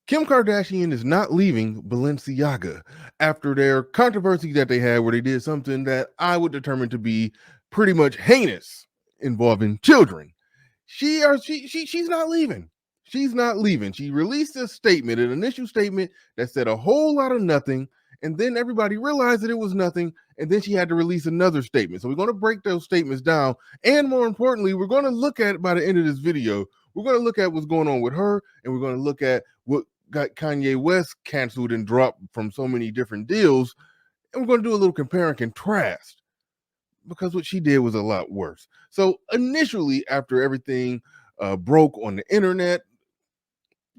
Kim Kardashian is not leaving Balenciaga after their controversy that they had where they did something that I would determine to be pretty much heinous involving children. She's not leaving. She's not leaving. She released a statement, an initial statement that said a whole lot of nothing, and then everybody realized that it was nothing, and then she had to release another statement. So we're going to break those statements down, and more importantly, we're going to look at by the end of this video, we're going to look at what's going on with her, and we're going to look at what got Kanye West canceled and dropped from so many different deals, and we're going to do a little compare and contrast because what she did was a lot worse. So initially, after everything broke on the internet,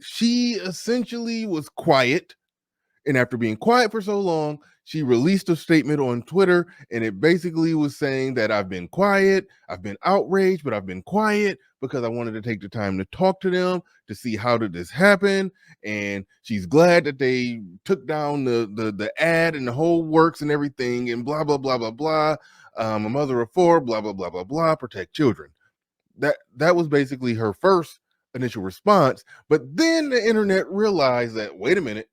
she essentially was quiet. And after being quiet for so long, she released a statement on Twitter, and it basically was saying that I've been quiet, I've been outraged, but I've been quiet because I wanted to take the time to talk to them to see how did this happen. And she's glad that they took down the ad and the whole works and everything, and blah blah blah blah blah. A mother of four, blah blah blah blah blah. Protect children. That was basically her first initial response. But then the internet realized that wait a minute,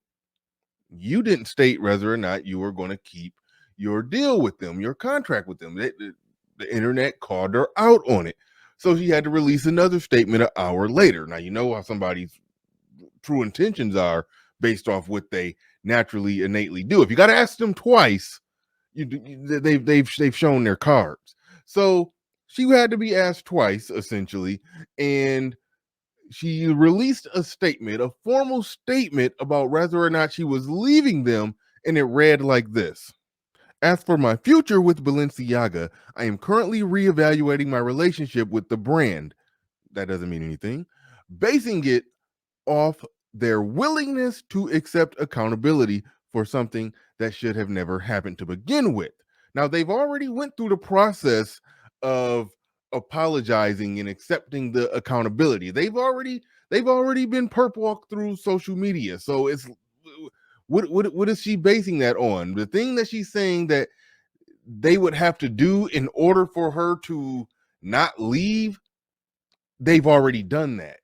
you didn't state whether or not you were going to keep your deal with them, your contract with them. The internet called her out on it. So she had to release another statement an hour later. Now, you know how somebody's true intentions are based off what they naturally, innately do. If you got to ask them twice, they've shown their cards. So she had to be asked twice, essentially. And she released a statement, a formal statement about whether or not she was leaving them, and it read like this. As for my future with Balenciaga, I am currently reevaluating my relationship with the brand. That doesn't mean anything. Basing it off their willingness to accept accountability for something that should have never happened to begin with. Now, they've already went through the process of apologizing and accepting the accountability. They've already been perp walked through social media. So it's what is she basing that on? The thing that she's saying that they would have to do in order for her to not leave, they've already done that.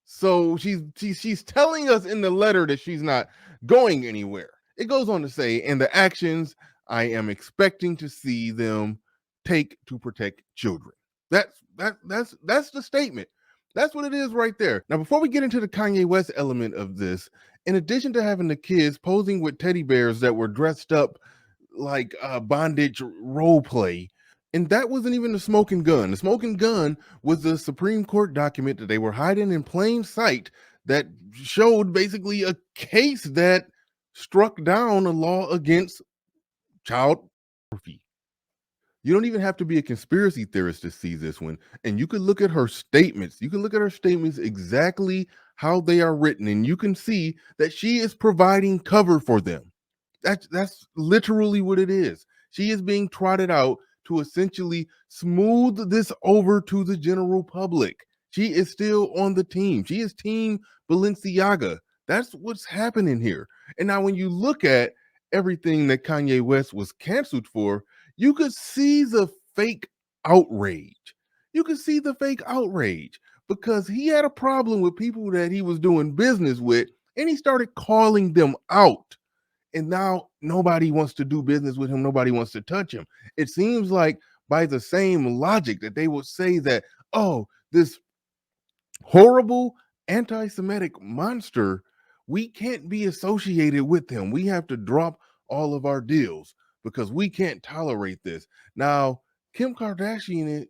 So she's telling us in the letter that she's not going anywhere. It goes on to say, and the actions I am expecting to see them take to protect children. That's the statement. That's what it is right there. Now, before we get into the Kanye West element of this, in addition to having the kids posing with teddy bears that were dressed up like bondage role play, and that wasn't even the smoking gun. The smoking gun was the Supreme Court document that they were hiding in plain sight that showed basically a case that struck down a law against child pornography. You don't even have to be a conspiracy theorist to see this one. And you can look at her statements. You can look at her statements exactly how they are written, and you can see that she is providing cover for them. That's literally what it is. She is being trotted out to essentially smooth this over to the general public. She is still on the team. She is team Balenciaga. That's what's happening here. And now when you look at everything that Kanye West was canceled for, you could see the fake outrage. You could see the fake outrage because he had a problem with people that he was doing business with, and he started calling them out. And now nobody wants to do business with him. Nobody wants to touch him. It seems like by the same logic that they would say that, oh, this horrible anti-Semitic monster, we can't be associated with him. We have to drop all of our deals because we can't tolerate this. Now, Kim Kardashian,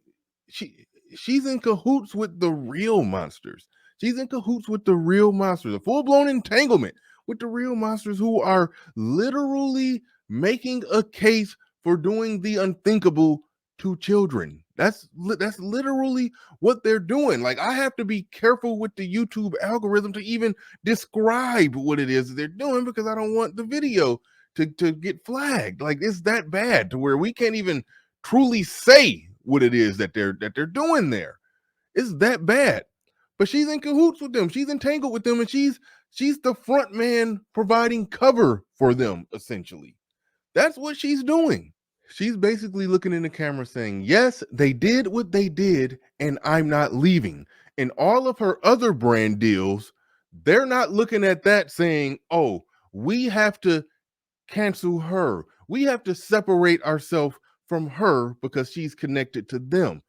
she's in cahoots with the real monsters. She's in cahoots with the real monsters, a full-blown entanglement with the real monsters who are literally making a case for doing the unthinkable to children. That's literally what they're doing. Like, I have to be careful with the YouTube algorithm to even describe what it is that they're doing because I don't want the video to get flagged. Like, it's that bad to where we can't even truly say what it is that they're doing there. It's that bad. But she's in cahoots with them. She's entangled with them, and she's the front man providing cover for them, essentially. That's what she's doing. She's basically looking in the camera saying, yes, they did what they did, and I'm not leaving. And all of her other brand deals, They're not looking at that saying, oh, we have to cancel her. We have to separate ourselves from her because she's connected to them.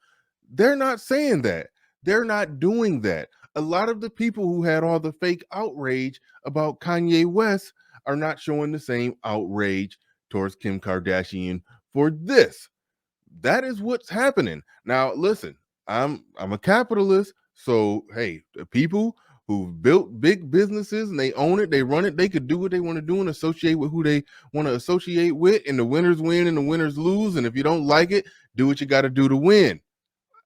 They're not saying that. They're not doing that. A lot of the people who had all the fake outrage about Kanye West are not showing the same outrage towards Kim Kardashian for this. That is what's happening. Now, listen, I'm a capitalist, so hey, the people who've built big businesses and they own it, they run it, they could do what they want to do and associate with who they want to associate with, and the winners win and the winners lose. And if you don't like it, do what you got to do to win.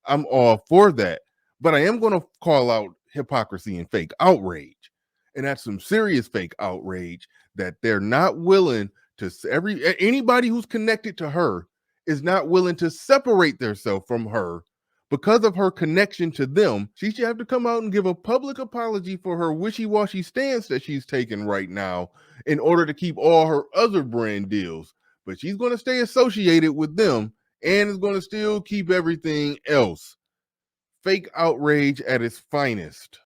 I'm all for that. But I am going to call out hypocrisy and fake outrage. And that's some serious fake outrage that they're not willing to anybody who's connected to her is not willing to separate themselves from her because of her connection to them. She should have to come out and give a public apology for her wishy-washy stance that she's taking right now in order to keep all her other brand deals. But she's going to stay associated with them and is going to still keep everything else. Fake outrage at its finest.